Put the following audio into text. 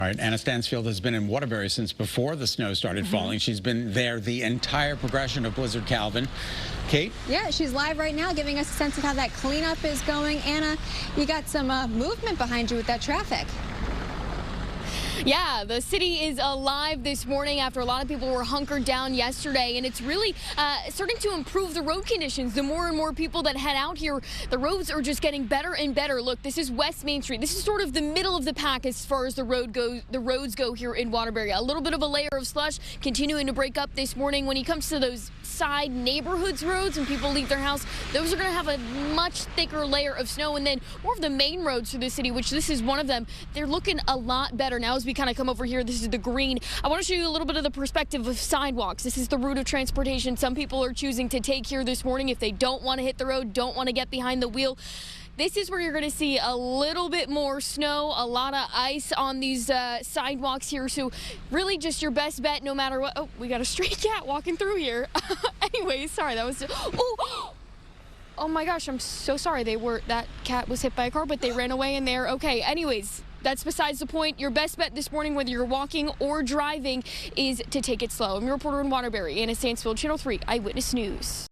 All right, Anna Stansfield has been in Waterbury since before the snow started falling. She's been there the entire progression of Blizzard Calvin. Kate? Yeah, she's live right now giving us a sense of how that cleanup is going. Anna, you got some movement behind you with that traffic. Yeah, the city is alive this morning after a lot of people were hunkered down yesterday, and it's really starting to improve the road conditions. The more and more people that head out here, the roads are just getting better and better. Look, this is West Main Street. This is sort of the middle of the pack as far as the roads go here in Waterbury. A little bit of a layer of slush continuing to break up this morning. When it comes to those side neighborhoods roads and people leave their house, those are going to have a much thicker layer of snow. And then more of the main roads through the city, which this is one of them, they're looking a lot better now as we kind of come over here. This is the green. I want to show you a little bit of the perspective of sidewalks. This is the route of transportation some people are choosing to take here this morning if they don't want to hit the road, don't want to get behind the wheel. This is where you're going to see a little bit more snow, a lot of ice on these sidewalks here. So really just your best bet no matter what. Oh, we got a stray cat walking through here. Anyways, sorry, that was... Oh my gosh, I'm so sorry. That cat was hit by a car, but they ran away and they're okay. Anyways, that's besides the point. Your best bet this morning, whether you're walking or driving, is to take it slow. I'm your reporter in Waterbury, Anna Stansfield, Channel 3 Eyewitness News.